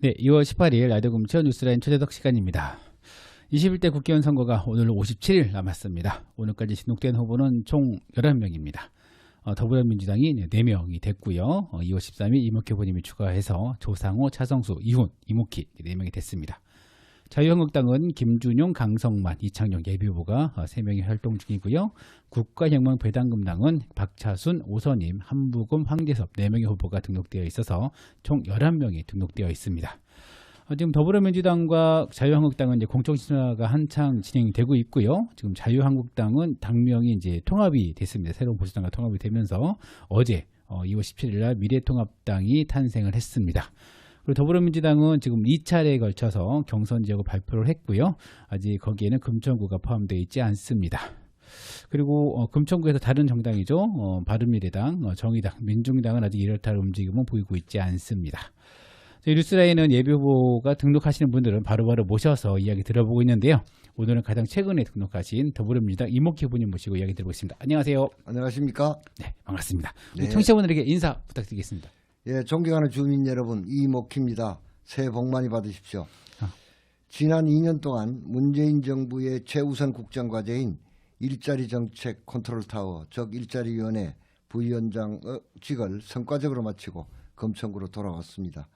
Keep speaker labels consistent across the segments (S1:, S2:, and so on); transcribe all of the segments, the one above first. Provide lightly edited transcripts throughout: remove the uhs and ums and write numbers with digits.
S1: 네, 2월 18일 라디오 금천 뉴스라인 초대석 시간입니다. 21대 국회의원 선거가 오늘 57일 남았습니다. 오늘까지 진독된 후보는 총 11명입니다. 더불어민주당이 4명이 됐고요. 2월 13일 이목희 후보님이 추가해서 조상호, 차성수, 이훈, 이목희 4명이 됐습니다. 자유한국당은 김준용, 강성만, 이창용 예비후보가 3명이 활동 중이고요. 국가혁명배당금당은 박차순, 오선임, 한부금, 황재섭 4명의 후보가 등록되어 있어서 총 11명이 등록되어 있습니다. 지금 더불어민주당과 자유한국당은 이제 공청심사가 한창 진행되고 있고요. 지금 자유한국당은 당명이 이제 통합이 됐습니다. 새로운 보수당과 통합이 되면서 어제 2월 17일 날 미래통합당이 탄생을 했습니다. 그리고 더불어민주당은 지금 2차례에 걸쳐서 경선 지역을 발표를 했고요. 아직 거기에는 금천구가 포함되어 있지 않습니다. 그리고 금천구에서 다른 정당이죠. 바른미래당, 정의당, 민중당은 아직 이렇다 할 움직임은 보이고 있지 않습니다. 저희 뉴스라인은 예비후보가 등록하시는 분들은 바로바로 모셔서 이야기 들어보고 있는데요. 오늘은 가장 최근에 등록하신 더불어민주당 이목희 후보님 모시고 이야기 들어보겠습니다. 안녕하세요.
S2: 안녕하십니까?
S1: 네, 반갑습니다.
S2: 네.
S1: 청취자분들에게 인사 부탁드리겠습니다.
S2: 예, 존경하는 주민 여러분, 이목희입니다. 새해 복 많이 받으십시오. 지난 2년 동안 문재인 정부의 최우선 국정과제인 일자리 정책 컨트롤타워, 즉 일자리위원회 부위원장직을 성과적으로 마치고 금천구로 돌아왔습니다.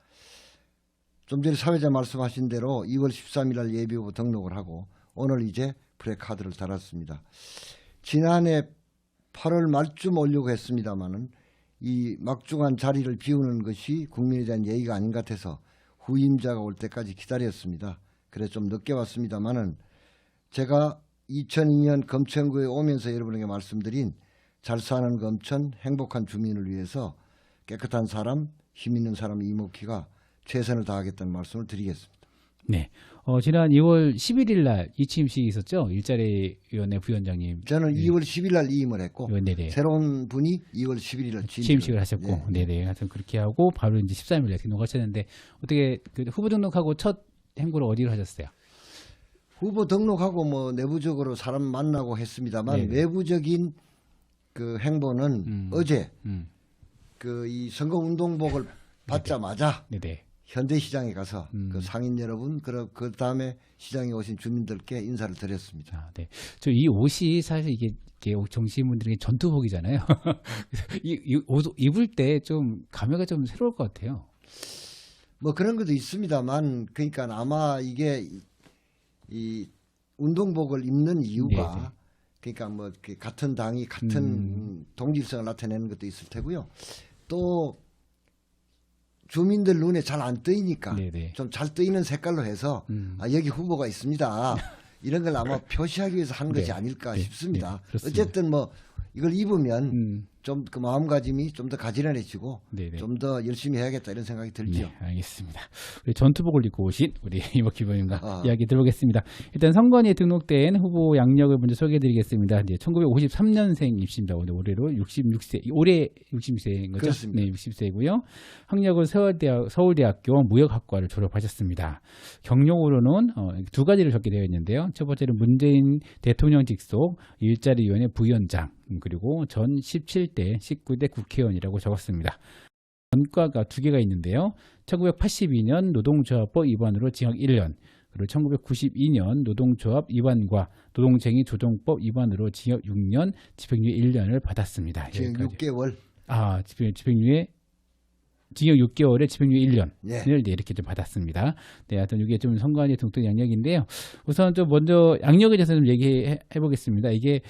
S2: 좀 전에 사회자 말씀하신 대로 2월 13일 날 예비후보 등록을 하고 오늘 이제 프레카드를 달았습니다. 지난해 8월 말쯤 오려고 했습니다마는 이 막중한 자리를 비우는 것이 국민에 대한 예의가 아닌 것 같아서 후임자가 올 때까지 기다렸습니다. 그래서 좀 늦게 왔습니다마는 제가 2002년 금천구에 오면서 여러분에게 말씀드린 잘 사는 금천 행복한 주민을 위해서 깨끗한 사람, 힘 있는 사람 이목희가 최선을 다하겠다는 말씀을 드리겠습니다.
S1: 네, 지난 2월 11일 날 이취임식이 있었죠. 일자리위원회 부위원장님.
S2: 저는 2월 10일 날 이임을 했고
S1: 네네.
S2: 새로운 분이 2월 11일 날
S1: 취임식을 하셨고, 네네. 하여튼 그렇게 하고 바로 이제 13일 날 등록하셨는데 어떻게 그 후보 등록하고 첫 행보를 어디로 하셨어요?
S2: 후보 등록하고 뭐 내부적으로 사람 만나고 했습니다만
S1: 네네.
S2: 외부적인 그 행보는 어제 그 이 선거 운동복을 받자마자
S1: 네네.
S2: 현대시장에 가서 그 상인 여러분, 그 다음에 시장에 오신 주민들께 인사를 드렸습니다.
S1: 아, 네. 저 이 옷이 사실 이게 정치인분들에게 전투복이잖아요. 이 옷 입을 때 좀 감회가 좀 새로울 것 같아요.
S2: 뭐 그런 것도 있습니다만, 그러니까 아마 이게 이 운동복을 입는 이유가
S1: 네네.
S2: 그러니까 뭐 같은 당이 같은 동질성을 나타내는 것도 있을 테고요. 또 주민들 눈에 잘 안 뜨이니까 좀 잘 뜨이는 색깔로 해서 여기 후보가 있습니다. 이런 걸 아마 표시하기 위해서 한 것이 아닐까 싶습니다. 어쨌든 뭐 이걸 입으면 좀 그 마음가짐이 좀 더 가지런해지고 좀 더 열심히 해야겠다 이런 생각이 들죠.
S1: 네, 알겠습니다. 우리 전투복을 입고 오신 우리 이목희 후보님과 이야기 들어보겠습니다. 일단 선관위에 등록된 후보 양력을 먼저 소개해드리겠습니다. 이제 1953년생 입시입니다. 올해로 66세, 올해 66세인 거죠?
S2: 그렇습니다.
S1: 네, 60세고요. 학력은 서울대학교 무역학과를 졸업하셨습니다. 경력으로는 두 가지를 적게 되어 있는데요. 첫 번째는 문재인 대통령 직속 일자리위원회 부위원장, 그리고 전 17대 19대 국회의원이라고 적었습니다. 전과가 두 개가 있는데요. 1982년 노동조합법 위반으로 징역 1년, 그리고 1992년 노동조합 위반과 노동쟁의 조정법 위반으로 징역 6년, 집행유예 1년을 받았습니다.
S2: 징역 6개월.
S1: 집행유예 징역 6개월에 집행유예 1년을
S2: 네.
S1: 이렇게 좀 받았습니다. 네, 하여튼 이게 좀 선관위 등록 양력인데요. 우선 좀 먼저 양력에 대해서 좀 얘기해 보겠습니다. 이게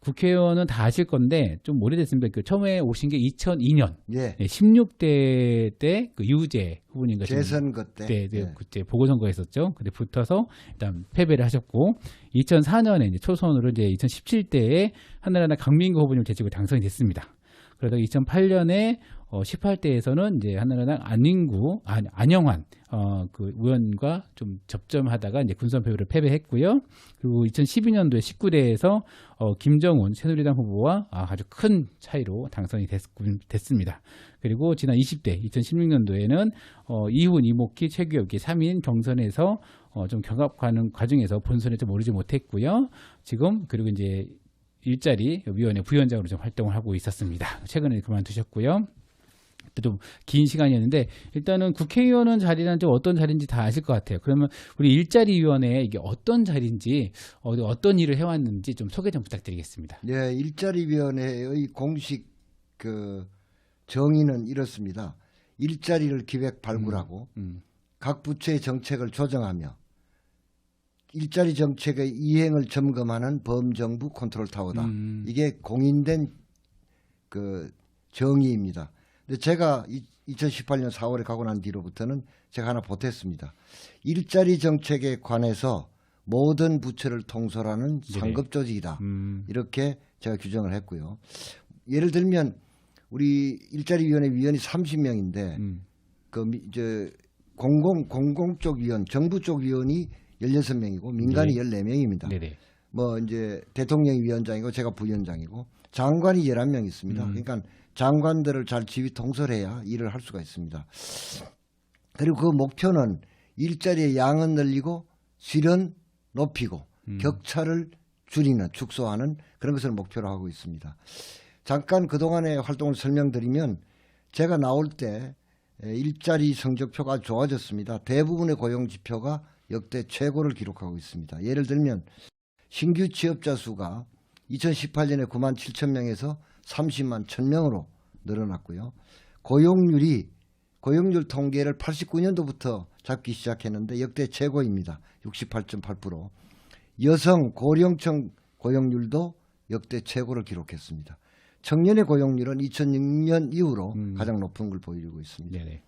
S1: 국회의원은 다 아실 건데 좀 오래됐습니다. 그 처음에 오신 게 2002년,
S2: 네.
S1: 16대 때 그 유재 후보님과
S2: 재선거 때,
S1: 그때 보궐선거 했었죠. 근데 붙어서 일단 패배를 하셨고 2004년에 이제 초선으로 이제 2017대에 한나라당 강민구 후보님 제치고 당선이 됐습니다. 그러다가 2008년에 18대에서는 이제 한나라당 안영환 그 의원과 좀 접점하다가 이제 군선 표를 패배했고요. 그리고 2012년도에 19대에서 김정훈 새누리당 후보와 아주 큰 차이로 당선이 됐습니다. 그리고 지난 20대 2016년도에는 이훈, 이목희, 최규혁이 3인 경선에서 좀 경합하는 과정에서 본선에 좀 오르지 못했고요. 지금 그리고 이제 일자리 위원회 부위원장으로 좀 활동을 하고 있었습니다. 최근에 그만두셨고요. 좀 긴 시간이었는데 일단은 국회의원은 자리는 좀 어떤 자리인지 다 아실 것 같아요. 그러면 우리 일자리위원회 이게 어떤 자리인지 어떤 일을 해왔는지 좀 소개 좀 부탁드리겠습니다.
S2: 네, 일자리위원회의 공식 그 정의는 이렇습니다. 일자리를 기획 발굴하고 각 부처의 정책을 조정하며 일자리 정책의 이행을 점검하는 범정부 컨트롤타워다. 이게 공인된 그 정의입니다. 근데 제가 2018년 4월에 가고 난 뒤로부터는 제가 하나 보탰습니다. 일자리 정책에 관해서 모든 부처를 통솔하는 상급 조직이다. 이렇게 제가 규정을 했고요. 예를 들면 우리 일자리위원회 위원이 30명인데 공공 쪽 위원, 정부 쪽 위원이 16명이고 민간이 14명입니다.
S1: 네네.
S2: 뭐 이제 대통령이 위원장이고 제가 부위원장이고 장관이 11명 있습니다. 그러니까 장관들을 잘 지휘 통솔해야 일을 할 수가 있습니다. 그리고 그 목표는 일자리의 양은 늘리고 질은 높이고 격차를 줄이는 축소하는 그런 것을 목표로 하고 있습니다. 잠깐 그동안의 활동을 설명드리면 제가 나올 때 일자리 성적표가 좋아졌습니다. 대부분의 고용지표가 역대 최고를 기록하고 있습니다. 예를 들면 신규 취업자 수가 2018년에 9만 7천 명에서 30만 1,000명으로 늘어났고요. 고용률 통계를 89년도부터 잡기 시작했는데 역대 최고입니다. 68.8%. 여성 고령층 고용률도 역대 최고를 기록했습니다. 청년의 고용률은 2006년 이후로 가장 높은 걸 보이고 있습니다.
S1: 네네.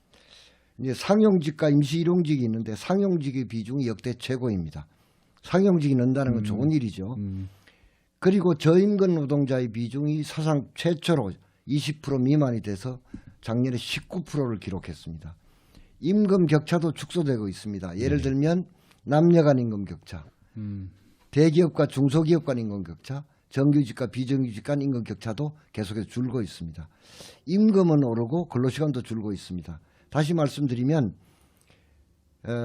S2: 이제 상용직과 임시일용직이 있는데 상용직의 비중이 역대 최고입니다. 상용직이 는다는 건 좋은 일이죠. 그리고 저임금 노동자의 비중이 사상 최초로 20% 미만이 돼서 작년에 19%를 기록했습니다. 임금 격차도 축소되고 있습니다. 예를 들면 남녀 간 임금 격차, 대기업과 중소기업 간 임금 격차, 정규직과 비정규직 간 임금 격차도 계속해서 줄고 있습니다. 임금은 오르고 근로시간도 줄고 있습니다. 다시 말씀드리면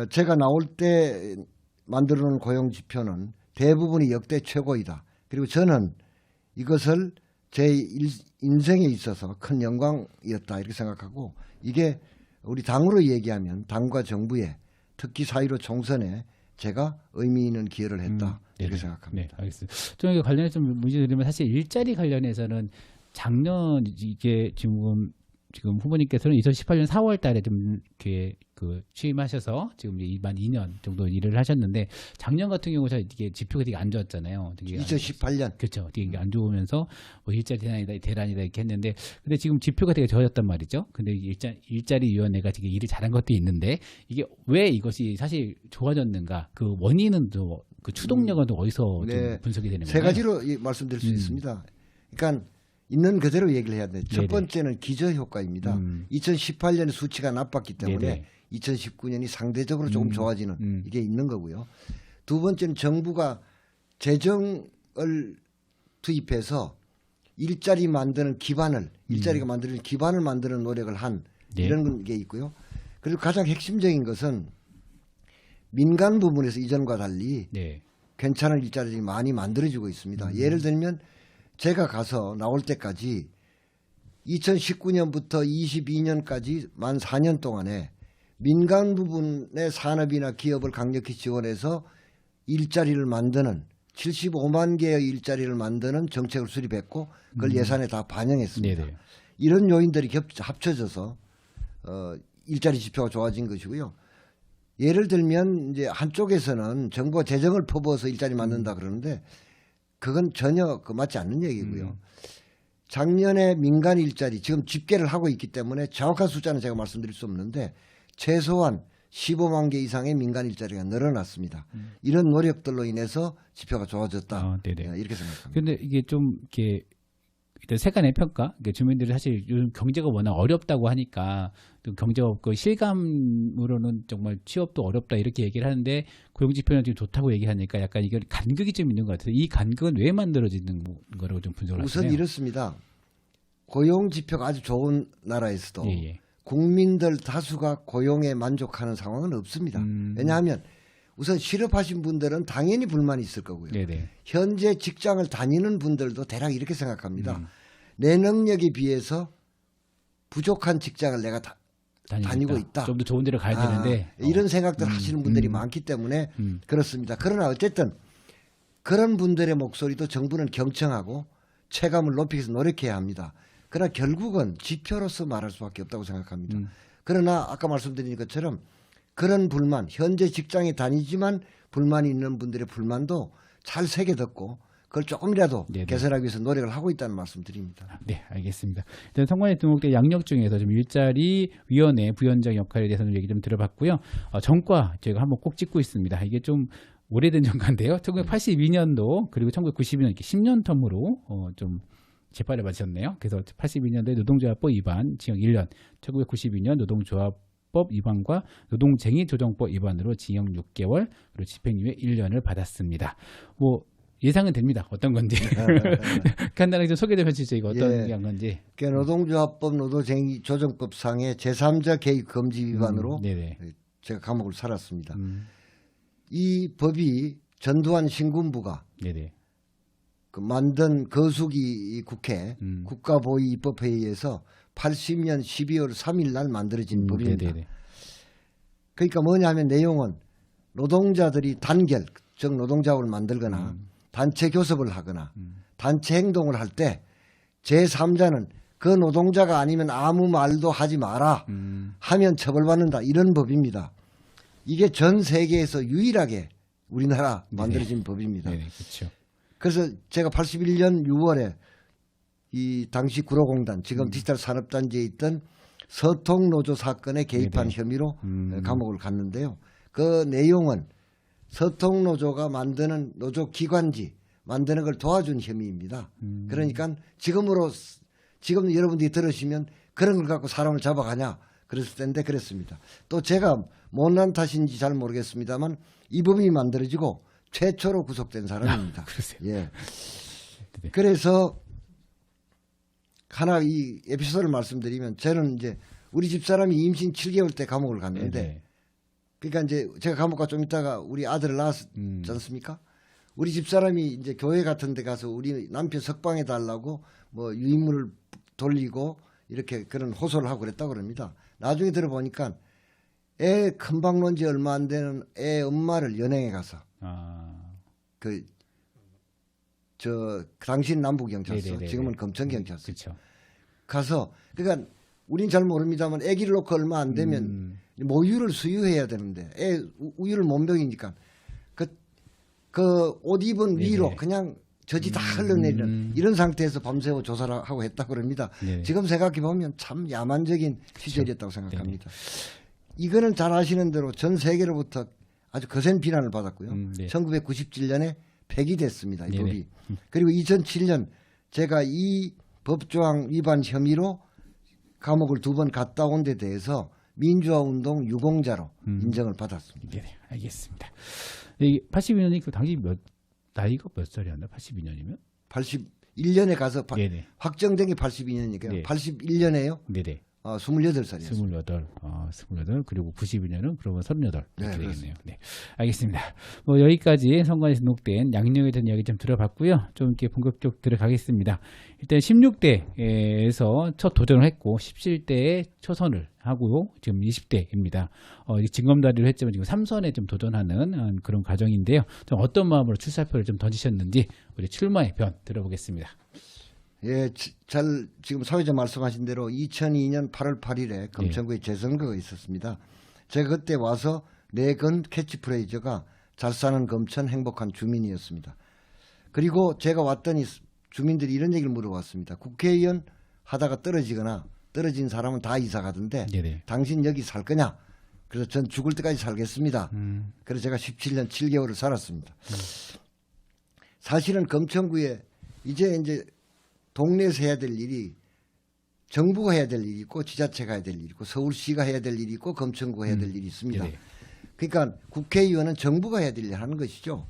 S2: 제가 나올 때 만들어 놓은 고용지표는 대부분이 역대 최고이다. 그리고 저는 이것을 제 인생에 있어서 큰 영광이었다 이렇게 생각하고 이게 우리 당으로 얘기하면 당과 정부에 특히 4.15 총선에 제가 의미 있는 기여를 했다 이렇게 생각합니다.
S1: 네, 알겠습니다. 좀 이거 관련해서 좀 문제 드리면 사실 일자리 관련해서는 작년 이게 지금 후보님께서는 2018년 4월 달에 좀 이렇게 취임하셔서 지금 이제 만 2년 정도 일을 하셨는데 작년 같은 경우 이게 지표가 되게 안 좋았잖아요. 되게
S2: 2018년.
S1: 그렇죠. 되게 안 좋으면서 뭐 일자리 대란이다 이렇게 했는데 근데 지금 지표가 되게 좋아졌단 말이죠. 근데 일자리위원회가 되게 일을 잘한 것도 있는데 이게 왜 이것이 사실 좋아졌는가 그 원인은 또 그 추동력은 또 어디서 좀 분석이 되는 거예요?
S2: 세 가지로 말씀드릴 수 있습니다. 그러니까 있는 그대로 얘기를 해야 돼요. 첫 번째는 기저효과입니다. 2018년에 수치가 나빴기 때문에 2019년이 상대적으로 조금 좋아지는 이게 있는 거고요. 두 번째는 정부가 재정을 투입해서 일자리가 만드는 기반을 만드는 노력을 한 이런 게 있고요. 그리고 가장 핵심적인 것은 민간 부분에서 이전과 달리 괜찮은 일자리들이 많이 만들어지고 있습니다. 예를 들면 제가 가서 나올 때까지 2019년부터 22년까지 만 4년 동안에 민간 부분의 산업이나 기업을 강력히 지원해서 일자리를 만드는 75만 개의 일자리를 만드는 정책을 수립했고 그걸 예산에 다 반영했습니다. 이런 요인들이 합쳐져서 일자리 지표가 좋아진 것이고요. 예를 들면 이제 한쪽에서는 정부가 재정을 퍼부어서 일자리 만든다 그러는데 그건 전혀 맞지 않는 얘기고요. 작년에 민간 일자리 지금 집계를 하고 있기 때문에 정확한 숫자는 제가 말씀드릴 수 없는데 최소한 15만 개 이상의 민간 일자리가 늘어났습니다. 이런 노력들로 인해서 지표가 좋아졌다. 이렇게 생각합니다.
S1: 그런데 이게 좀 이렇게 세간의 평가, 그러니까 주민들이 사실 요즘 경제가 워낙 어렵다고 하니까 또 경제가 없고 실감으로는 정말 취업도 어렵다 이렇게 얘기를 하는데 고용지표는 지금 좋다고 얘기하니까 약간 이게 간극이 좀 있는 것 같아요. 이 간극은 왜 만들어지는 거라고 좀 분석을 하시나요?
S2: 우선 이렇습니다. 고용지표가 아주 좋은 나라에서도 국민들 다수가 고용에 만족하는 상황은 없습니다. 왜냐하면 우선 실업하신 분들은 당연히 불만이 있을 거고요. 현재 직장을 다니는 분들도 대략 이렇게 생각합니다. 내 능력에 비해서 부족한 직장을 내가 다니고 있다.
S1: 좀 더 좋은 데를 가야 되는데
S2: 이런 생각들 하시는 분들이 많기 때문에 그렇습니다. 그러나 어쨌든 그런 분들의 목소리도 정부는 경청하고 체감을 높이기 위해서 노력해야 합니다. 그러나 결국은 지표로서 말할 수밖에 없다고 생각합니다. 그러나 아까 말씀드린 것처럼 그런 불만, 현재 직장에 다니지만 불만이 있는 분들의 불만도 잘 새겨 듣고 그걸 조금이라도
S1: 네네.
S2: 개선하기 위해서 노력을 하고 있다는 말씀 드립니다.
S1: 네, 알겠습니다. 일단 선관위 등록된 양력 중에서 좀 일자리 위원회 부위원장 역할에 대해서는 얘기 좀 들어봤고요. 전과 저희가 한번 꼭 찍고 있습니다. 이게 좀 오래된 전과인데요. 1982년도 그리고 1992년 이렇게 10년 텀으로 좀 재판을 받으셨네요. 그래서 82년도에 노동조합법 위반 징역 1년, 1992년 노동조합법 위반과 노동쟁의 조정법 위반으로 징역 6개월 그리고 집행유예 1년을 받았습니다. 뭐 예상은 됩니다. 어떤 건지 간단하게 좀 소개 좀 해주시죠. 이거 어떤 게 한 건지.
S2: 노동조합법 노동쟁의 조정법상의 제3자 개입 금지 위반으로 제가 감옥을 살았습니다. 이 법이 전두환 신군부가
S1: 네네.
S2: 그 만든 거수기 국회 국가보위입법회의에서 80년 12월 3일 날 만들어진 법입니다.
S1: 네네네.
S2: 그러니까 뭐냐면 내용은 노동자들이 단결, 즉 노동자업을 만들거나 단체 교섭을 하거나 단체 행동을 할 때 제3자는 그 노동자가 아니면 아무 말도 하지 마라 하면 처벌받는다. 이런 법입니다. 이게 전 세계에서 유일하게 우리나라 만들어진 법입니다.
S1: 네, 그렇죠.
S2: 그래서 제가 81년 6월에 이 당시 구로공단 지금 디지털 산업단지에 있던 서통노조 사건에 개입한 혐의로 감옥을 갔는데요. 그 내용은 서통노조가 만드는 노조 기관지 만드는 걸 도와준 혐의입니다. 그러니까 지금 여러분들이 들으시면 그런 걸 갖고 사람을 잡아가냐 그랬을 텐데 그랬습니다. 또 제가 못난 탓인지 잘 모르겠습니다만 이 법이 만들어지고 최초로 구속된 사람입니다. 예. 그래서 하나 이 에피소드를 말씀드리면 저는 이제 우리 집사람이 임신 7개월 때 감옥을 갔는데 그러니까 이제 제가 감옥 가 좀 있다가 우리 아들을 낳았지 않습니까? 우리 집사람이 이제 교회 같은 데 가서 우리 남편 석방해 달라고 뭐 유인물을 돌리고 이렇게 그런 호소를 하고 그랬다고 그럽니다. 나중에 들어보니까 애 금방 논 지 얼마 안 되는 애 엄마를 연행해 가서 당신 남부경찰서 지금은 검천경찰서
S1: 그렇죠.
S2: 가서 그러니까 우린 잘 모릅니다만 아기를 놓고 얼마 안 되면 모유를 수유해야 되는데 애 우유를 못 먹이니까 그 옷 입은 위로 그냥 젖이 다 흘러내리는 이런 상태에서 밤새워 조사를 하고 했다고 그럽니다. 지금 생각해 보면 참 야만적인 시절이었다고 생각합니다. 이거는 잘 아시는 대로 전 세계로부터 아주 거센 비난을 받았고요. 1997년에 폐기됐습니다. 이 법이. 그리고 2007년 제가 이 법조항 위반 혐의로 감옥을 2번 갔다 온 데 대해서 민주화운동 유공자로 인정을 받았습니다.
S1: 네, 알겠습니다. 82년이 그 당시 나이가 몇 살이었나? 82년이면?
S2: 81년에 가서 확정된 게 82년이니까요. 81년에요.
S1: 네네.
S2: 28살이었습니다.
S1: 28. 그리고 92년은 그러면 38 이렇게 되겠네요. 네, 알겠습니다. 뭐 여기까지 선관위에 등록된 양력에 대한 이야기 좀 들어봤고요. 좀 이렇게 본격적으로 들어가겠습니다. 일단 16대에서 첫 도전을 했고 17대에 초선을 하고 지금 20대입니다. 징검다리를 했지만 지금 3선에 좀 도전하는 그런 과정인데요. 좀 어떤 마음으로 출사표를 좀 던지셨는지 우리 출마의 변 들어보겠습니다.
S2: 예, 지금 사회자 말씀하신 대로 2002년 8월 8일에 검천구에 재선거가 있었습니다. 제가 그때 와서 내건 캐치프레이즈가 잘 사는 검천 행복한 주민이었습니다. 그리고 제가 왔더니 주민들이 이런 얘기를 물어봤습니다. 국회의원 하다가 떨어진 사람은 다 이사 가던데 당신 여기 살 거냐? 그래서 전 죽을 때까지 살겠습니다. 그래서 제가 17년 7개월을 살았습니다. 사실은 검천구에 이제 동네에서 해야 될 일이 정부가 해야 될 일이 있고 지자체가 해야 될 일이 있고 서울시가 해야 될 일이 있고 검천구가 해야 될 일이 있습니다. 그러니까 국회의원은 정부가 해야 될 일을 하는 것이죠.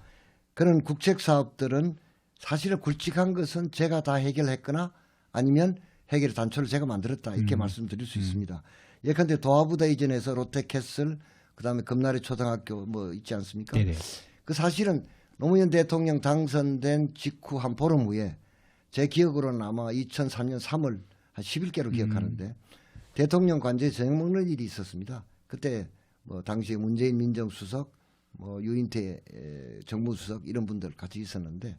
S2: 그런 국책사업들은 사실은 굵직한 것은 제가 다 해결했거나 아니면 해결 단초를 제가 만들었다 이렇게 말씀드릴 수 있습니다. 예컨대 도하부다 이전에서 롯데캐슬 그다음에 금나래 초등학교 뭐 있지 않습니까? 그 사실은 노무현 대통령 당선된 직후 한 보름 후에 제 기억으로는 아마 2003년 3월 한 10일께로 기억하는데 대통령 관저에 저녁 먹는 일이 있었습니다. 그때 뭐 당시에 문재인 민정수석, 뭐 유인태 정무수석 이런 분들 같이 있었는데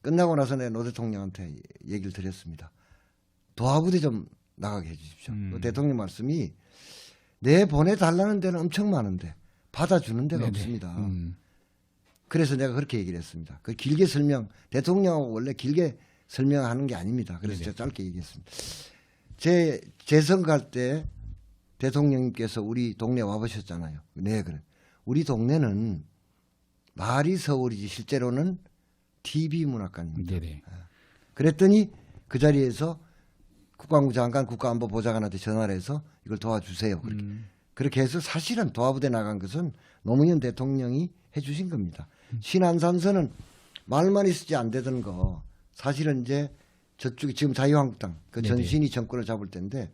S2: 끝나고 나서 내가 노 대통령한테 얘기를 드렸습니다. 도하부대 좀 나가게 해주십시오. 그 대통령 말씀이 내 보내달라는 데는 엄청 많은데 받아주는 데가
S1: 네네.
S2: 없습니다. 그래서 내가 그렇게 얘기를 했습니다. 그 길게 대통령하고 원래 길게 설명하는 게 아닙니다. 그래서
S1: 네네.
S2: 제가 짧게 얘기했습니다. 제 재선 갈 때 대통령님께서 우리 동네 와보셨잖아요. 네, 그래. 우리 동네는 말이 서울이지 실제로는 TV 문학관입니다.
S1: 네네.
S2: 그랬더니 그 자리에서 국방부 장관, 국가안보보좌관한테 전화를 해서 이걸 도와주세요. 그렇게 해서 사실은 도하부대 나간 것은 노무현 대통령이 해주신 겁니다. 신안산선은 말만 있었지 안 되던 거 사실은 이제 저쪽이 지금 자유한국당 그
S1: 네네.
S2: 전신이 정권을 잡을 때인데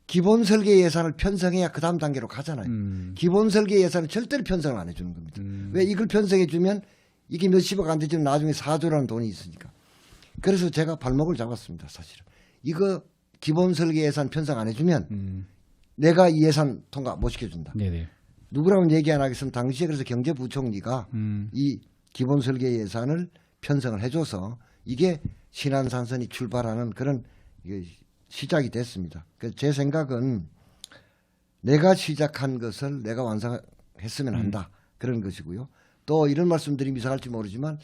S2: 기본 설계 예산을 편성해야 그 다음 단계로 가잖아요. 기본 설계 예산을 절대로 편성을 안 해주는 겁니다. 왜 이걸 편성해 주면 이게 몇십억 안 되지만 나중에 4조라는 돈이 있으니까. 그래서 제가 발목을 잡았습니다. 사실은. 이거 기본 설계 예산 편성 안 해주면 내가 이 예산 통과 못 시켜준다.
S1: 네네.
S2: 누구라고는 얘기 안 하겠으면 당시에 그래서 경제부총리가 이 기본 설계 예산을 편성을 해줘서 이게 신안산선이 출발하는 그런 시작이 됐습니다. 그래서 제 생각은 내가 시작한 것을 내가 완성했으면 한다. 그런 것이고요. 또 이런 말씀드리면 이상할지 모르지만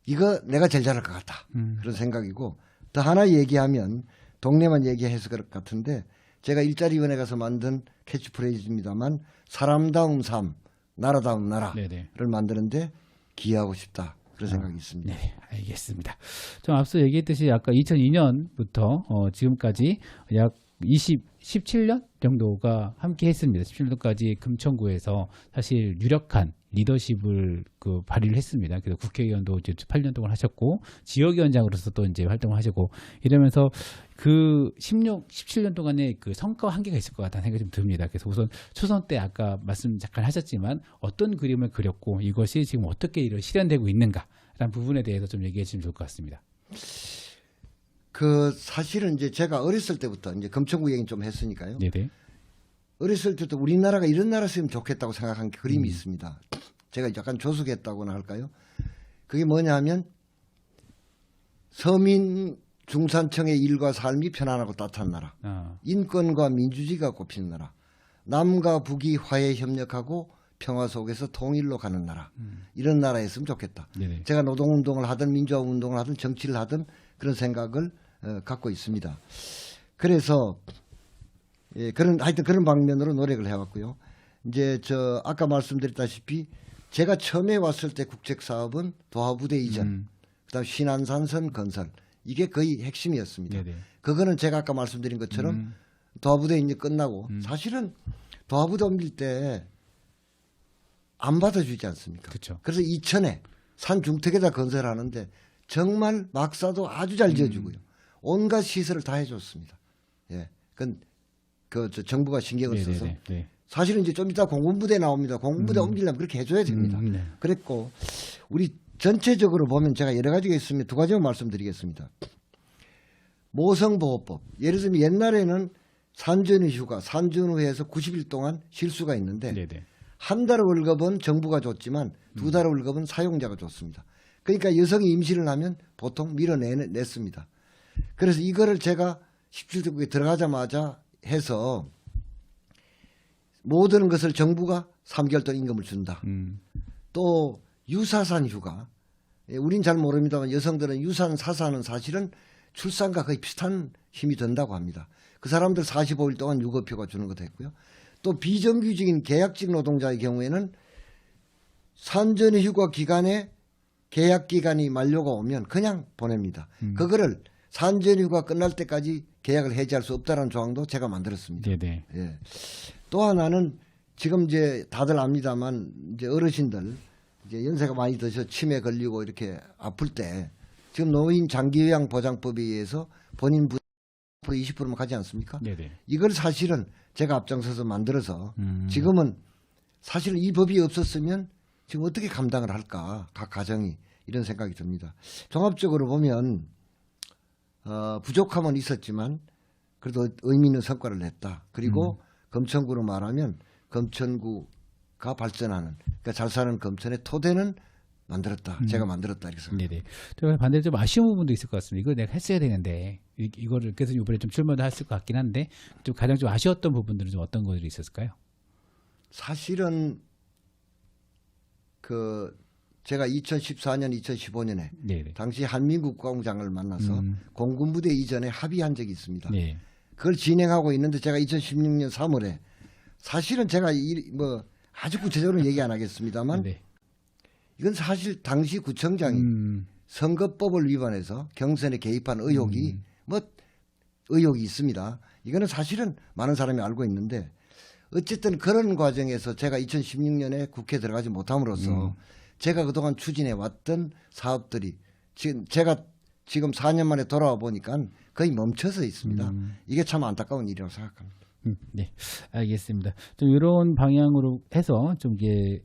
S2: 이거 내가 제일 잘할 것 같다. 그런 생각이고 또 하나 얘기하면 동네만 얘기해서 그럴 것 같은데 제가 일자리위원회 가서 만든 캐치프레이즈입니다만 사람다운 삶, 나라다운 나라를
S1: 네네.
S2: 만드는데 기여하고 싶다. 그런 생각이 있습니다.
S1: 네, 알겠습니다. 좀 앞서 얘기했듯이 아까 2002년부터 지금까지 약 17년 정도가 함께 했습니다. 17년까지 금천구에서 사실 유력한 리더십을 발휘를 했습니다. 그래서 국회의원도 이제 8년 동안 하셨고 지역위원장으로서 또 이제 활동을 하시고 이러면서 그 17년 동안의 그 성과와 한계가 있을 것 같다는 생각이 좀 듭니다. 그래서 우선 초선 때 아까 말씀 잠깐 하셨지만 어떤 그림을 그렸고 이것이 지금 어떻게 실현되고 있는가라는 부분에 대해서 좀 얘기해 주시면 좋을 것 같습니다.
S2: 사실은 이제 제가 어렸을 때부터 이제 금천구 얘기 좀 했으니까요.
S1: 네네.
S2: 어렸을 때부터 우리나라가 이런 나라였으면 좋겠다고 생각한 그림이 있습니다. 제가 약간 조숙했다고나 할까요? 그게 뭐냐 하면 서민 중산층의 일과 삶이 편안하고 따뜻한 나라, 인권과 민주주의가 꼽히는 나라, 남과 북이 화해 협력하고 평화 속에서 통일로 가는 나라, 이런 나라였으면 좋겠다.
S1: 네네.
S2: 제가 노동운동을 하든 민주화 운동을 하든 정치를 하든 그런 생각을 갖고 있습니다. 그래서 하여튼 그런 방면으로 노력을 해왔고요. 이제 아까 말씀드렸다시피 제가 처음에 왔을 때 국책 사업은 도하부대 이전, 그다음 신안산선 건설 이게 거의 핵심이었습니다.
S1: 네네.
S2: 그거는 제가 아까 말씀드린 것처럼 도하부대 이제 끝나고 사실은 도하부대 옮길 때 안 받아주지 않습니까?
S1: 그쵸.
S2: 그래서 이천에 산 중턱에다 건설하는데 정말 막사도 아주 잘 지어주고요. 온갖 시설을 다 해줬습니다. 예, 정부가 신경을 써서
S1: 네.
S2: 사실은 이제 좀 이따 공군부대 나옵니다. 공군부대 옮기려면 그렇게 해줘야 됩니다.
S1: 네.
S2: 그랬고 우리 전체적으로 보면 제가 여러 가지가 있으면 두 가지만 말씀드리겠습니다. 모성보호법. 예를 들면 옛날에는 산전후 휴가, 산전후에서 90일 동안 쉴 수가 있는데
S1: 네네.
S2: 한 달 월급은 정부가 줬지만 두 달 월급은 사용자가 줬습니다. 그러니까 여성이 임신을 하면 보통 밀어냈습니다. 그래서 이거를 제가 17대국에 들어가자마자 해서 모든 것을 정부가 3개월 동안 임금을 준다. 또 유사산 휴가. 우린 잘 모릅니다만 여성들은 유산, 사산은 사실은 출산과 거의 비슷한 힘이 든다고 합니다. 그 사람들 45일 동안 유급휴가 주는 것도 했고요. 또 비정규직인 계약직 노동자의 경우에는 산전의 휴가 기간에 계약 기간이 만료가 오면 그냥 보냅니다. 그거를 산전의 휴가 끝날 때까지 계약을 해지할 수 없다는 조항도 제가 만들었습니다.
S1: 네네.
S2: 예. 또 하나는 지금 이제 다들 압니다만 이제 어르신들 이제 연세가 많이 드셔 치매 걸리고 이렇게 아플 때 지금 노인 장기요양 보장법에 의해서 본인 부담 20%만 가지 않습니까?
S1: 네네.
S2: 이걸 사실은 제가 앞장서서 만들어서 지금은 사실은 이 법이 없었으면 지금 어떻게 감당을 할까 각 가정이 이런 생각이 듭니다. 종합적으로 보면 부족함은 있었지만 그래도 의미 있는 성과를 냈다. 그리고 검천구로 말하면 검천구가 발전하는, 그러니까 잘 사는 검천의 토대는 만들었다. 제가 만들었다 이렇게 생각합니다.
S1: 네네. 저 반대로 좀 아쉬운 부분도 있을 것 같습니다. 이거 내가 했어야 되는데 이거를 그래서 이번에 좀 출마도 했을 것 같긴 한데 좀 가장 좀 아쉬웠던 부분들은 좀 어떤 것들이 있었을까요?
S2: 사실은 그 제가 2014년, 2015년에
S1: 네네.
S2: 당시 한민국 국방부 장관을 만나서 공군부대 이전에 합의한 적이 있습니다.
S1: 네.
S2: 그걸 진행하고 있는데 제가 2016년 3월에 사실은 제가 뭐 아주 구체적으로 얘기 안 하겠습니다만
S1: 네.
S2: 이건 사실 당시 구청장이 선거법을 위반해서 경선에 개입한 의혹이 의혹이 있습니다. 이거는 사실은 많은 사람이 알고 있는데 어쨌든 그런 과정에서 제가 2016년에 국회에 들어가지 못함으로써 제가 그동안 추진해 왔던 사업들이 제가 지금 4년 만에 돌아와 보니까 거의 멈춰서 있습니다. 이게 참 안타까운 일이라고 생각합니다.
S1: 네, 알겠습니다. 좀 이런 방향으로 해서 좀 이게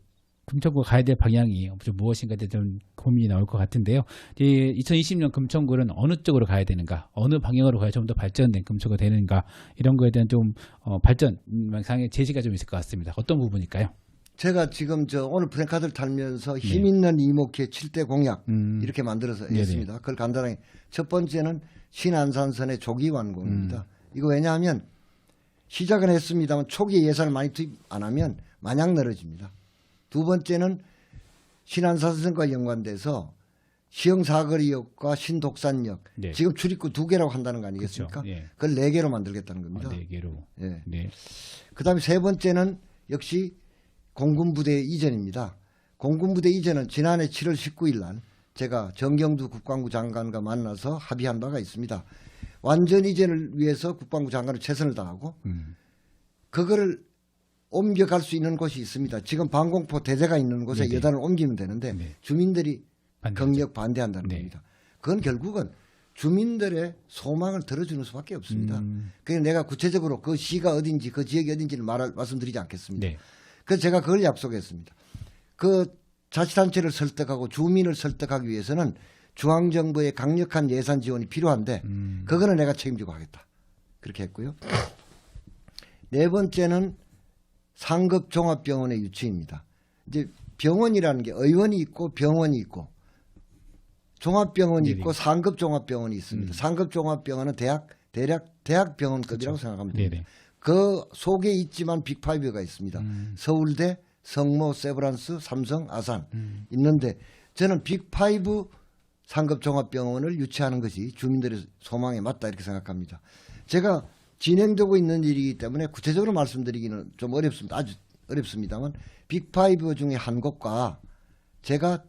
S1: 금천구가 가야 될 방향이 좀 무엇인가에 대해 좀 고민이 나올 것 같은데요. 2020년 금천구는 어느 쪽으로 가야 되는가, 어느 방향으로 가야 좀 더 발전된 금천구가 되는가 이런 거에 대한 좀 발전상의 제시가 좀 있을 것 같습니다. 어떤 부분일까요?
S2: 제가 지금 오늘 프랭카드를 달면서 힘있는 이목회 7대 공약 이렇게 만들어서 했습니다. 그걸 간단하게 첫 번째는 신안산선의 조기 완공입니다. 이거 왜냐하면 시작은 했습니다만 초기에 예산을 많이 투입 안 하면 마냥 늘어집니다. 두 번째는 신안산선과 연관돼서 시흥사거리역과 신독산역
S1: 네.
S2: 지금 출입구 2개라고 한다는 거 아니겠습니까?
S1: 그렇죠. 예.
S2: 그걸 4개로 만들겠다는 겁니다.
S1: 4개로.
S2: 예.
S1: 네.
S2: 그다음에 세 번째는 역시 공군부대 이전입니다. 공군부대 이전은 지난해 7월 19일 날 제가 정경두 국방부 장관과 만나서 합의한 바가 있습니다. 완전 이전을 위해서 국방부 장관은 최선을 다하고 그거를 옮겨갈 수 있는 곳이 있습니다. 지금 방공포 대대가 있는 곳에
S1: 네네.
S2: 여단을 옮기면 되는데 주민들이 강력 반대한다는
S1: 네.
S2: 겁니다. 그건 결국은 주민들의 소망을 들어주는 수밖에 없습니다. 그래서 내가 구체적으로 그 시가 어딘지 그 지역이 어딘지를 말씀드리지 않겠습니다.
S1: 네.
S2: 그래서 제가 그걸 약속했습니다. 그 자치단체를 설득하고 주민을 설득하기 위해서는 중앙정부의 강력한 예산 지원이 필요한데 그거는 내가 책임지고 하겠다. 그렇게 했고요. 네 번째는 상급 종합병원의 유치입니다. 이제 병원이라는 게 의원이 있고 병원이 있고 종합병원이 있고 상급 종합병원이 있습니다. 상급 종합병원은 대학 병원급이라고 생각하면 됩니다. 그 속에 있지만 빅5가 있습니다. 서울대, 성모, 세브란스, 삼성, 아산 있는데 저는 빅5 상급 종합병원을 유치하는 것이 주민들의 소망에 맞다 이렇게 생각합니다. 제가 진행되고 있는 일이기 때문에 구체적으로 말씀드리기는 좀 어렵습니다. 아주 어렵습니다만 빅5 중에 한 곳과 제가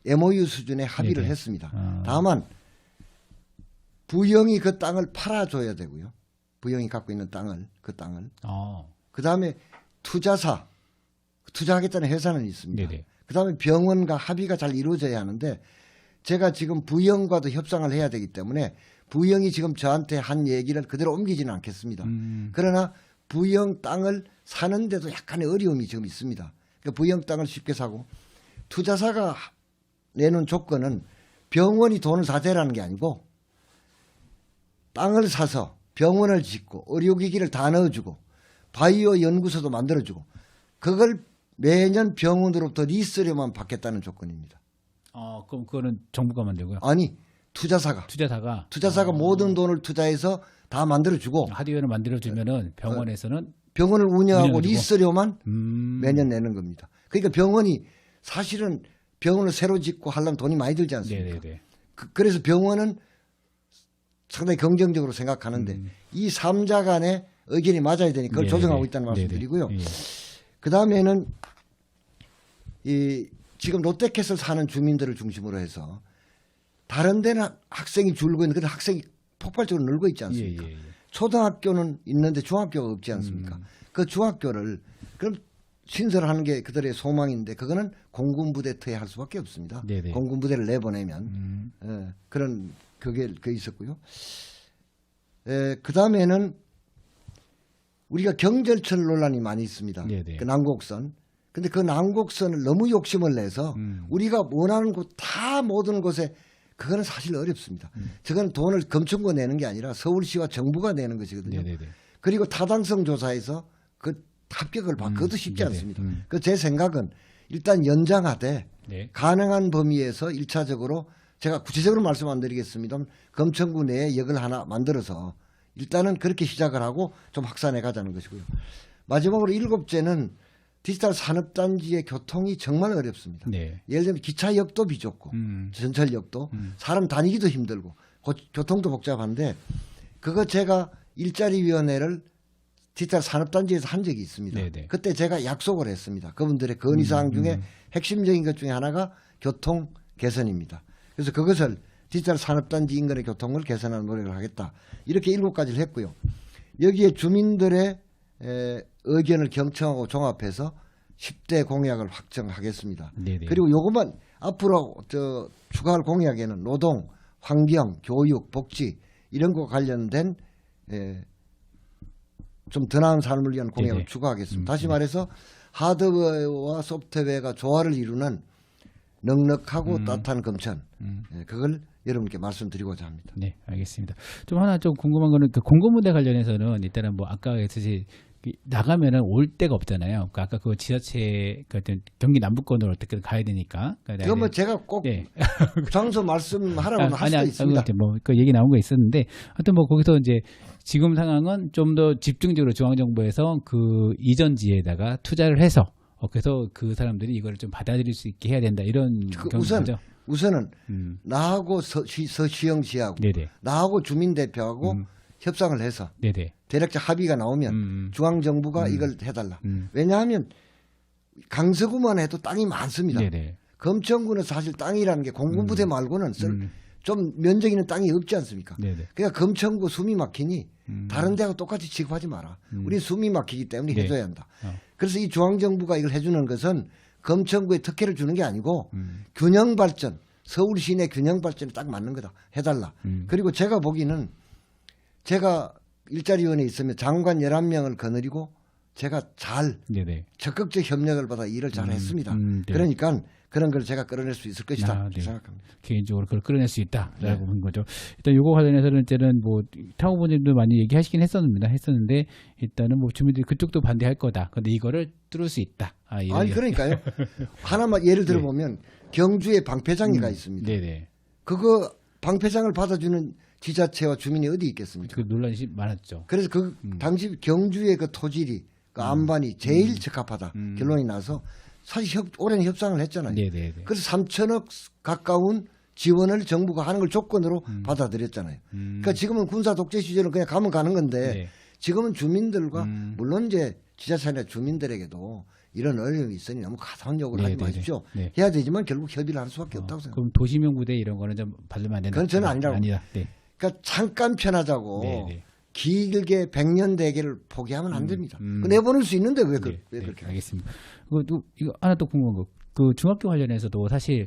S2: MOU 수준의 합의를 했습니다. 다만 부영이 그 땅을 팔아줘야 되고요. 부영이 갖고 있는 땅을 그다음에 투자하겠다는 회사는 있습니다. 그다음에 병원과 합의가 잘 이루어져야 하는데 제가 지금 부영과도 협상을 해야 되기 때문에 부영이 지금 저한테 한 얘기를 그대로 옮기지는 않겠습니다. 그러나 부영 땅을 사는데도 약간의 어려움이 지금 있습니다. 그러니까 부영 땅을 쉽게 사고 투자사가 내놓은 조건은 병원이 돈을 다 대라는 게 아니고 땅을 사서 병원을 짓고 의료기기를 다 넣어주고 바이오 연구소도 만들어주고 그걸 매년 병원으로부터 리스료만 받겠다는 조건입니다.
S1: 그럼 그거는 정부가 만들고요?
S2: 아니 투자사가 모든 돈을 투자해서 다 만들어주고
S1: 하드웨어를 만들어주면은 병원에서는
S2: 병원을 운영하고
S1: 운영해주고.
S2: 리스료만 매년 내는 겁니다. 그러니까 병원이 사실은 병원을 새로 짓고 하려면 돈이 많이 들지 않습니까? 그래서 병원은 상당히 긍정적으로 생각하는데 이 3자 간의 의견이 맞아야 되니까 그걸 조정하고 있다는 말씀드리고요. 그 다음에는 지금 롯데캐슬 사는 주민들을 중심으로 해서 다른 데는 학생이 줄고 있는데 학생이 폭발적으로 늘고 있지 않습니까? 초등학교는 있는데 중학교가 없지 않습니까? 그 중학교를 그럼 신설하는 게 그들의 소망인데 그거는 공군부대 터에 할 수밖에 없습니다. 공군부대를 내보내면 그런 그게 있었고요. 그 다음에는 우리가 경절철 논란이 많이 있습니다. 그 남곡선. 근데 그 남곡선을 너무 욕심을 내서 우리가 원하는 곳 다 모든 곳에 그거는 사실 어렵습니다. 저거는 돈을 검찰부가 내는 게 아니라 서울시와 정부가 내는 것이거든요.
S1: 네네네.
S2: 그리고 타당성 조사에서 그 합격을 받기도 쉽지
S1: 네네.
S2: 않습니다. 그 제 생각은 일단 연장하되
S1: 네.
S2: 가능한 범위에서 1차적으로 제가 구체적으로 말씀 안 드리겠습니다만 검찰부 내에 역을 하나 만들어서 일단은 그렇게 시작을 하고 좀 확산해 가자는 것이고요. 마지막으로 7째는 디지털 산업단지의 교통이 정말 어렵습니다.
S1: 네.
S2: 예를 들면 기차역도 비좁고 전철역도 사람 다니기도 힘들고 교통도 복잡한데 그거 제가 일자리위원회를 디지털 산업단지에서 한 적이 있습니다.
S1: 네네.
S2: 그때 제가 약속을 했습니다. 그분들의 건의사항 중에 핵심적인 것 중에 하나가 교통 개선입니다. 그래서 그것을 디지털 산업단지 인근의 교통을 개선하는 노력을 하겠다. 이렇게 7가지를 했고요. 여기에 주민들의 의견을 경청하고 종합해서 10대 공약을 확정하겠습니다.
S1: 네네.
S2: 그리고 요것만 앞으로 추가할 공약에는 노동, 환경, 교육, 복지 이런 거 관련된 좀 더 나은 삶을 위한 공약을
S1: 네네.
S2: 추가하겠습니다. 다시 말해서 하드웨어와 소프트웨어가 조화를 이루는 넉넉하고 따뜻한 검천 그걸 여러분께 말씀드리고자 합니다.
S1: 네, 알겠습니다. 좀 하나 좀 궁금한 거는 그 공고문대 관련해서는 일단은 뭐 아까 했듯이 나가면은 올 데가 없잖아요. 그러니까 아까 그 지자체 그 경기 남부권으로 어떻게든 가야 되니까. 그러니까
S2: 그거 뭐 제가 꼭
S1: 네.
S2: 장소 말씀하라고는 할 수도 있습니다.
S1: 뭐그 얘기 나온 거 있었는데 하여튼 뭐 거기서 이제 지금 상황은 좀 더 집중적으로 중앙정부에서 그 이전지에다가 투자를 해서 그래서 그 사람들이 이걸 좀 받아들일 수 있게 해야 된다 이런 경우죠.
S2: 우선은 나하고 서시영시하고
S1: 네네.
S2: 나하고 주민대표하고 협상을 해서
S1: 네네.
S2: 대략적 합의가 나오면 중앙정부가 이걸 해달라. 왜냐하면 강서구만 해도 땅이 많습니다.
S1: 네네.
S2: 검천구는 사실 땅이라는 게 공군부대 말고는 좀 면적 있는 땅이 없지 않습니까?
S1: 네네.
S2: 그러니까 검천구 숨이 막히니 다른 데하고 똑같이 취급하지 마라. 우리 숨이 막히기 때문에
S1: 네.
S2: 해줘야 한다. 그래서 이 중앙정부가 이걸 해주는 것은 검천구에 특혜를 주는 게 아니고 균형발전, 서울 시내 균형발전에 딱 맞는 거다. 해달라. 그리고 제가 보기에는 제가 일자리위원회에 있으면 장관 11명을 거느리고 제가 잘
S1: 네네.
S2: 적극적 협력을 받아 일을 잘 했습니다.
S1: 네.
S2: 그러니까 그런 걸 제가 끌어낼 수 있을 것이다.
S1: 네.
S2: 생각합니다.
S1: 개인적으로 그걸 끌어낼 수 있다라고 본 거죠. 일단 요거 관련해서는 이제는 뭐 타고보님도 많이 얘기하시긴 했었는데 일단은 뭐 주민들이 그쪽도 반대할 거다. 근데 이거를 뚫을 수 있다.
S2: 아니 그러니까요. 하나만 예를 들어보면 경주에 방패장이가 있습니다.
S1: 네네.
S2: 그거 방패장을 받아주는 지자체와 주민이 어디 있겠습니까?
S1: 그 논란이 많았죠.
S2: 그래서 그 당시 경주의 그 토질이 그 안반이 제일 적합하다 결론이 나서 사실 오랜 협상을 했잖아요.
S1: 네네네.
S2: 그래서 3천억 가까운 지원을 정부가 하는 걸 조건으로 받아들였잖아요. 그러니까 지금은 군사 독재 시절은 그냥 가면 가는 건데
S1: 네.
S2: 지금은 주민들과 물론 이제 지자체나 주민들에게도 이런 어려움이 있으니 너무 가사한 요구를 하지 마십시오.
S1: 네.
S2: 해야 되지만 결국 협의를 할 수밖에 없다고 생각합니다.
S1: 그럼 도시명 부대 이런 거는 좀 받으면 안 된다.
S2: 그건 저는 아니라고.
S1: 아니다. 네.
S2: 그러니까 잠깐 편하자고
S1: 네네.
S2: 길게 100년 대계를 포기하면 안 됩니다. 그 내보낼 수 있는데 왜 그렇게?
S1: 알겠습니다. 또 이거 하나 또 궁금한 거. 그 중학교 관련해서도 사실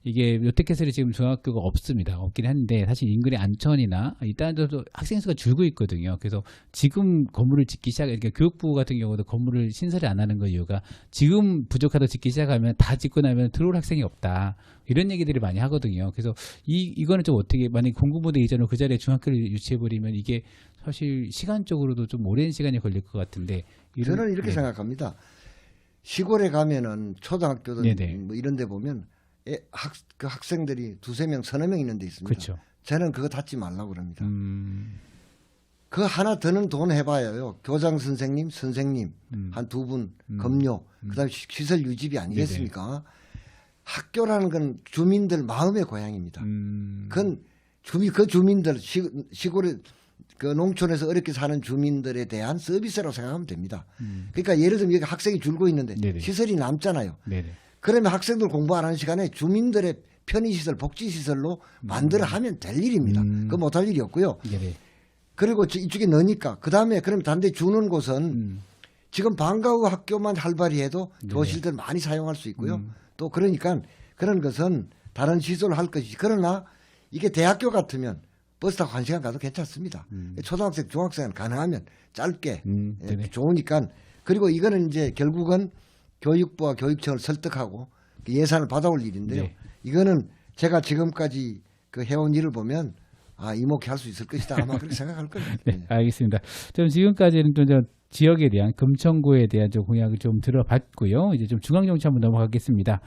S1: 이게 요태캐슬이 지금 중학교가 없긴 한데 사실 인근의 안천이나 이딴 데도 학생 수가 줄고 있거든요. 그래서 지금 건물을 짓기 그러니까 교육부 같은 경우도 건물을 신설을 안 하는 거 이유가 지금 부족하다 짓기 시작하면 다 짓고 나면 들어올 학생이 없다. 이런 얘기들이 많이 하거든요. 그래서 이거는 좀 어떻게 만약 공군부대 이전으로 그 자리에 중학교를 유치해버리면 이게 사실 시간적으로도 좀 오랜 시간이 걸릴 것 같은데
S2: 저는 이렇게 생각합니다. 시골에 가면은 초등학교든 뭐 이런 데 보면 그 학생들이 2-3명, 3-4명 있는 데 있습니다.
S1: 그렇죠.
S2: 저는 그거 닫지 말라고 그럽니다. 그거 하나 더는 돈 해봐요. 교장 선생님 한 2분 검료, 그다음에 시설 유지비 아니겠습니까? 학교라는 건 주민들 마음의 고향입니다. 그건 그 주민들 시골에 그 농촌에서 어렵게 사는 주민들에 대한 서비스라고 생각하면 됩니다. 그러니까 예를 들면 여기 학생이 줄고 있는데
S1: 네네.
S2: 시설이 남잖아요.
S1: 네네.
S2: 그러면 학생들 공부 안 하는 시간에 주민들의 편의시설, 복지시설로 만들어 하면 될 일입니다. 그거 못할 일이 없고요.
S1: 네네.
S2: 그리고 이쪽에 넣으니까 그 다음에 그럼 단대 주는 곳은 지금 방과후 학교만 활발히 해도 교실들 많이 사용할 수 있고요. 또 그러니까 그런 것은 다른 시설을 할 것이지. 그러나 이게 대학교 같으면 버스 타고 1시간 가도 괜찮습니다. 초등학생, 중학생은 가능하면 짧게 좋으니까. 그리고 이거는 이제 결국은 교육부와 교육청을 설득하고 예산을 받아올 일인데요.
S1: 네.
S2: 이거는 제가 지금까지 그 해온 일을 보면 이목해 할 수 있을 것이다 아마 그렇게 생각할 겁니다.
S1: 네, 알겠습니다. 좀 지금까지는 좀 지역에 대한 금천구에 대한 좀 공약을 좀 들어봤고요. 이제 좀 중앙 정치 한번 넘어가겠습니다.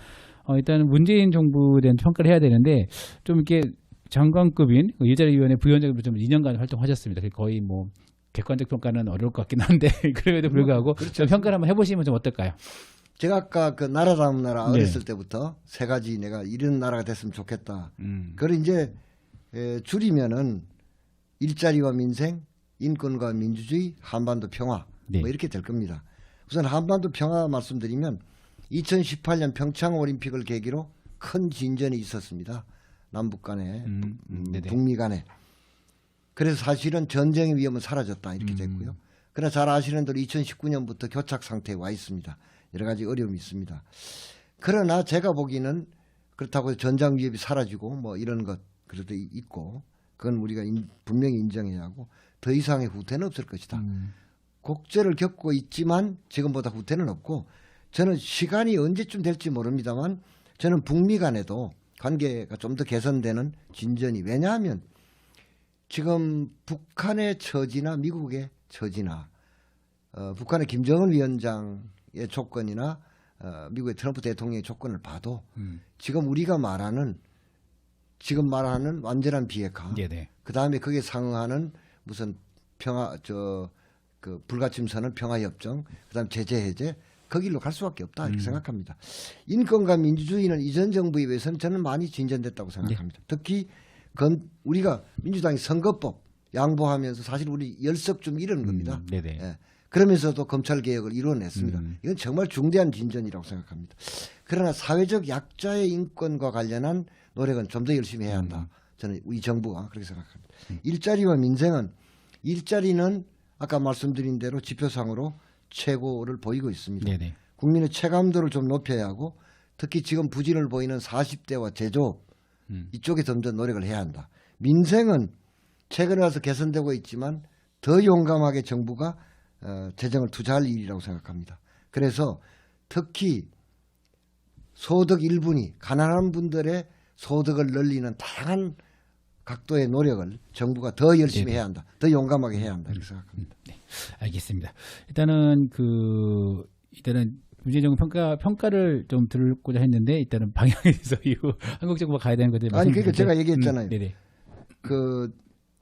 S1: 일단은 문재인 정부에 대한 평가를 해야 되는데 좀 이렇게 장관급인 일자리위원회 부위원장으로 좀 2년간 활동하셨습니다. 거의 뭐 객관적 평가는 어려울 것 같긴 한데 그럼에도 불구하고
S2: 그렇죠.
S1: 평가를 한번 해보시면 좀 어떨까요?
S2: 제가 아까 그 나라다운 나라
S1: 네.
S2: 어렸을 때부터 세 가지 내가 이런 나라가 됐으면 좋겠다. 그걸 이제 줄이면은 일자리와 민생, 인권과 민주주의, 한반도 평화
S1: 네.
S2: 뭐 이렇게 될 겁니다. 우선 한반도 평화 말씀드리면 2018년 평창 올림픽을 계기로 큰 진전이 있었습니다. 남북 간에 북미 간에. 그래서 사실은 전쟁의 위험은 사라졌다 이렇게 됐고요. 그러나 잘 아시는 대로 2019년부터 교착 상태에 와 있습니다. 여러 가지 어려움이 있습니다. 그러나 제가 보기에는 그렇다고 전장 위협이 사라지고 뭐 이런 것 그래도 있고 그건 우리가 분명히 인정해야 하고 더 이상의 후퇴는 없을 것이다. 곡절을 겪고 있지만 지금보다 후퇴는 없고 저는 시간이 언제쯤 될지 모릅니다만 저는 북미 간에도 관계가 좀 더 개선되는 진전이 왜냐하면 지금 북한의 처지나 미국의 처지나 북한의 김정은 위원장의 조건이나 미국의 트럼프 대통령의 조건을 봐도 지금 우리가 말하는 완전한 비핵화, 그 다음에 거기에 상응하는 무슨 평화 그 불가침선언 평화협정, 그 다음 제재 해제 그 길로 갈 수밖에 없다 이렇게 생각합니다. 인권과 민주주의는 이전 정부에 비해서는 저는 많이 진전됐다고 생각합니다. 특히 우리가 민주당이 선거법 양보하면서 사실 우리 열석 좀 잃은 겁니다. 예. 그러면서도 검찰 개혁을 이루어냈습니다. 이건 정말 중대한 진전이라고 생각합니다. 그러나 사회적 약자의 인권과 관련한 노력은 좀 더 열심히 해야 한다. 저는 우리 정부가 그렇게 생각합니다. 일자리와 민생은 일자리는 아까 말씀드린 대로 지표상으로 최고를 보이고 있습니다. 국민의 체감도를 좀 높여야 하고 특히 지금 부진을 보이는 40대와 제조업 이쪽에 좀 더 노력을 해야 한다. 민생은 최근에 와서 개선되고 있지만 더 용감하게 정부가 재정을 투자할 일이라고 생각합니다. 그래서 특히 소득 1분위 가난한 분들의 소득을 늘리는 다양한 각도의 노력을 정부가 더 열심히 해야 한다. 더 용감하게 해야 한다. 이렇게 생각합니다.
S1: 네, 알겠습니다. 일단은 문재인 정부 평가를 좀 들고자 했는데 일단은 방향에 대해서 이후 한국 정부가 가야 되는 것들
S2: 아니 그러니까 제가 얘기했잖아요.
S1: 네네.
S2: 그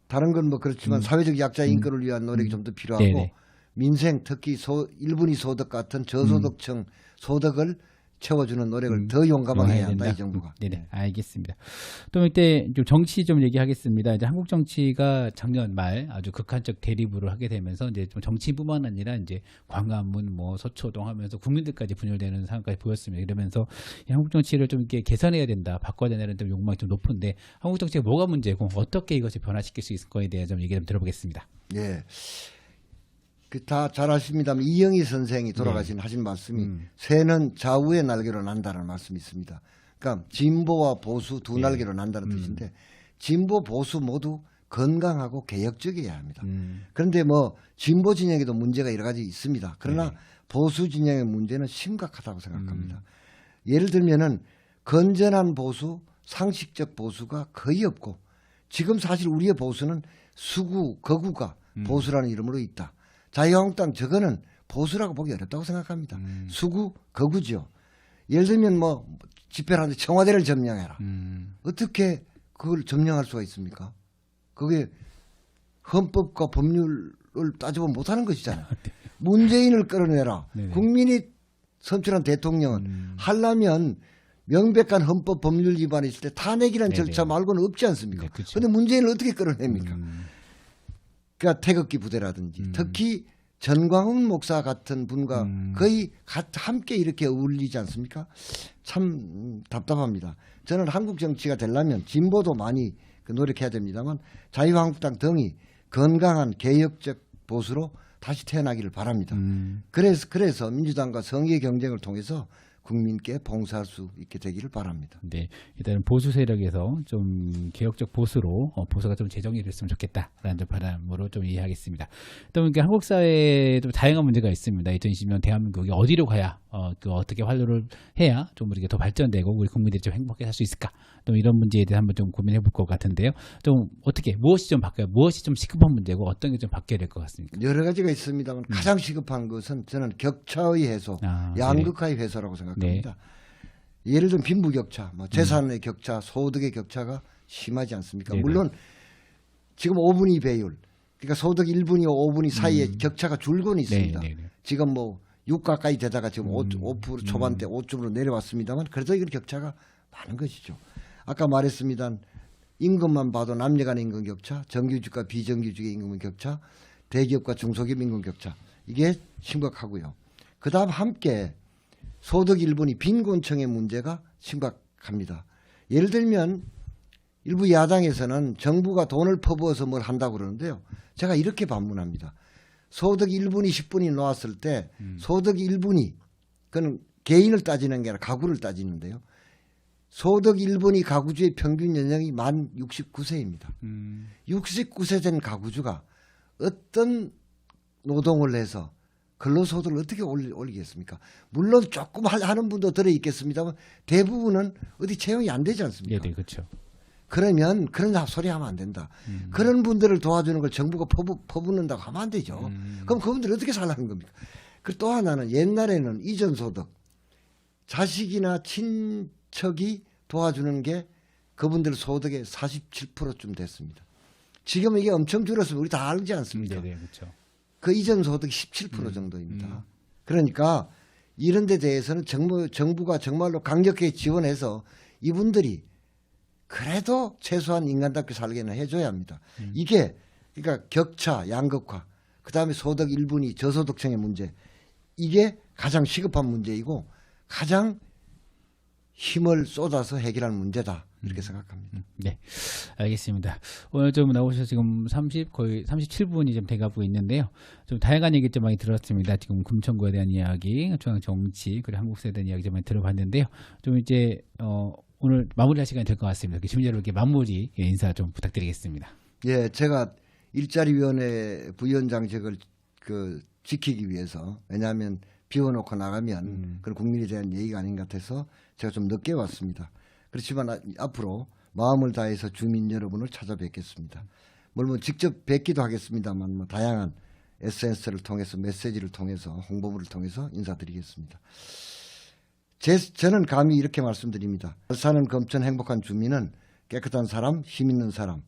S2: 다른 건 뭐 그렇지만 사회적 약자 인권을 위한 노력이 좀 더 필요하고
S1: 네네.
S2: 민생 특히 1분위 소득 같은 저소득층 소득을 채워주는 노력을 더 용감하게 해야 한다 이 정부가.
S1: 네네, 알겠습니다. 또 이때 좀 정치 좀 얘기하겠습니다. 이제 한국 정치가 작년 말 아주 극한적 대립을 하게 되면서 이제 좀 정치뿐만 아니라 이제 광화문, 뭐 서초동 하면서 국민들까지 분열되는 상황까지 보였습니다. 이러면서 이 한국 정치를 좀 이렇게 개선해야 된다, 바꿔야 된다는 좀 욕망이 좀 높은데 한국 정치가 뭐가 문제고 어떻게 이것을 변화시킬 수 있을 거에 대해 좀 얘기 좀 들어보겠습니다.
S2: 예. 다 잘 아십니다만 이영희 선생이 돌아가신 하신 말씀이 새는 좌우의 날개로 난다는 말씀이 있습니다. 그러니까 진보와 보수 두 날개로 난다는 뜻인데 진보 보수 모두 건강하고 개혁적이어야 합니다. 그런데 뭐 진보 진영에도 문제가 여러 가지 있습니다. 그러나 보수 진영의 문제는 심각하다고 생각합니다. 예를 들면은 건전한 보수, 상식적 보수가 거의 없고 지금 사실 우리의 보수는 수구, 거구가 보수라는 이름으로 있다. 자유한국당 저거는 보수라고 보기 어렵다고 생각합니다. 수구, 거구죠. 예를 들면 뭐 집회를 하는데 청와대를 점령해라. 어떻게 그걸 점령할 수가 있습니까? 그게 헌법과 법률을 따져보면 못하는 것이잖아요. 문재인을 끌어내라. 국민이 선출한 대통령은 하려면 명백한 헌법 법률 위반이 있을 때 탄핵이라는 절차 말고는 없지 않습니까? 그런데 문재인을 어떻게 끌어냅니까? 그러니까 태극기 부대라든지 특히 전광훈 목사 같은 분과 거의 함께 이렇게 어울리지 않습니까? 참 답답합니다. 저는 한국 정치가 되려면 진보도 많이 노력해야 됩니다만 자유한국당 등이 건강한 개혁적 보수로 다시 태어나기를 바랍니다. 그래서 민주당과 성의 경쟁을 통해서 국민께 봉사할 수 있게 되기를 바랍니다.
S1: 네, 일단은 보수 세력에서 좀 개혁적 보수로 보수가 좀 재정이 됐으면 좋겠다라는 좀 바람으로 좀 이해하겠습니다. 또 한국 사회에 좀 다양한 문제가 있습니다. 2020년 대한민국이 어디로 가야 그 어떻게 활로를 해야 좀 우리가 더 발전되고 우리 국민들이 좀 행복하게 살 수 있을까? 또 이런 문제에 대해 한번 좀 고민해 볼 것 같은데요. 좀 어떻게 무엇이 좀 바뀌어요? 무엇이 좀 시급한 문제고 어떤 게 좀 바뀌어야 될 것 같습니까?
S2: 여러 가지가 있습니다만 가장 시급한 것은 저는 격차의 해소, 양극화의 해소라고 생각합니다. 예를 들면 빈부격차, 뭐 재산의 격차, 소득의 격차가 심하지 않습니까?
S1: 네네.
S2: 물론 지금 5분위 배율, 그러니까 소득 1분위, 5분위 사이에 격차가 줄고는 있습니다.
S1: 네네네.
S2: 지금 뭐 6 가까이 되다가 지금 5% 초반대 5점으로 내려왔습니다만 그래도 이건 격차가 많은 것이죠. 아까 말했습니다. 임금만 봐도 남녀 간의 임금 격차, 정규직과 비정규직의 임금 격차, 대기업과 중소기업 임금 격차 이게 심각하고요. 그다음 함께 소득 1분위 빈곤층의 문제가 심각합니다. 예를 들면 일부 야당에서는 정부가 돈을 퍼부어서 뭘 한다고 그러는데요. 제가 이렇게 반문합니다. 소득 1분위 10분위 놓았을 때 소득 1분위 그건 개인을 따지는 게 아니라 가구를 따지는데요. 소득 1분위 가구주의 평균 연령이 만 69세입니다. 69세 된 가구주가 어떤 노동을 해서 근로소득을 어떻게 올리겠습니까? 물론 조금 하는 분도 들어있겠습니다만 대부분은 어디 채용이 안 되지 않습니까?
S1: 네, 그렇죠.
S2: 그러면 그런 소리 하면 안 된다. 그런 분들을 도와주는 걸 정부가 퍼붓는다고 하면 안 되죠. 그럼 그분들이 어떻게 살라는 겁니까? 그리고 또 하나는 옛날에는 이전 소득, 자식이나 친척이 도와주는 게 그분들 소득의 47%쯤 됐습니다. 지금 이게 엄청 줄었으면 우리 다 알지 않습니까?
S1: 네, 그렇죠.
S2: 그 이전 소득이 17% 정도입니다. 그러니까 이런 데 대해서는 정부가 정말로 강력하게 지원해서 이분들이 그래도 최소한 인간답게 살게는 해줘야 합니다. 이게 그러니까 격차, 양극화, 그다음에 소득 1분위 저소득층의 문제 이게 가장 시급한 문제이고 가장 힘을 쏟아서 해결할 문제다 이렇게 생각합니다.
S1: 네, 알겠습니다. 오늘 좀 나오셔서 지금 거의 37분이 좀 돼가고 있는데요. 좀 다양한 얘기 좀 많이 들었습니다. 지금 금천구에 대한 이야기, 중앙 정치, 그리고 한국사에 대한 이야기 좀 많이 들어봤는데요. 좀 이제 오늘 마무리할 시간이 될 것 같습니다. 시민자 여러분께 마무리 인사 좀 부탁드리겠습니다.
S2: 예, 제가 일자리위원회 부위원장직을 지키기 위해서 왜냐하면 비워놓고 나가면 그런 국민에 대한 예의가 아닌 것 같아서 제가 좀 늦게 왔습니다. 그렇지만 앞으로 마음을 다해서 주민 여러분을 찾아뵙겠습니다. 물론 직접 뵙기도 하겠습니다만 뭐 다양한 SNS를 통해서 메시지를 통해서 홍보물을 통해서 인사드리겠습니다. 저는 감히 이렇게 말씀드립니다. 사는 검천 행복한 주민은 깨끗한 사람, 힘 있는 사람,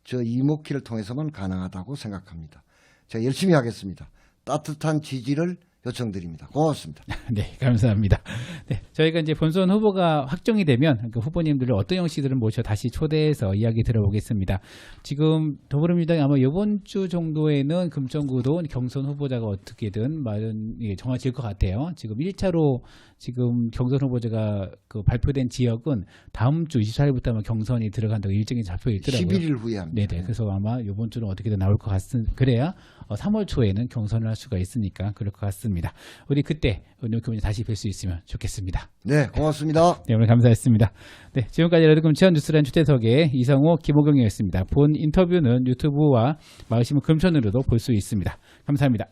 S2: 저 이목희를 통해서만 가능하다고 생각합니다. 제가 열심히 하겠습니다. 따뜻한 지지를 요청드립니다. 고맙습니다.
S1: 네, 감사합니다. 네, 저희가 이제 본선 후보가 확정이 되면 그 후보님들을 어떤 형식들을 모셔 다시 초대해서 이야기 들어보겠습니다. 지금 더불어민주당이 아마 이번 주 정도에는 금천구도 경선 후보자가 어떻게든 정해질 것 같아요. 지금 1차로 지금 경선 후보자가 그 발표된 지역은 다음 주 24일부터 아마 경선이 들어간다고 일정이 잡혀 있더라고요.
S2: 11일 후에 합니다.
S1: 네네. 그래서 아마 이번 주는 어떻게든 나올 것 같습니다. 그래야 3월 초에는 경선을 할 수가 있으니까 그럴 것 같습니다. 우리 그때 의원님 다시 뵐 수 있으면 좋겠습니다.
S2: 네, 고맙습니다.
S1: 네, 오늘 감사했습니다. 네, 지금까지 레드금천 뉴스라인 초대석의 이성호, 김호경이었습니다. 본 인터뷰는 유튜브와 마을신문 금천으로도 볼 수 있습니다. 감사합니다.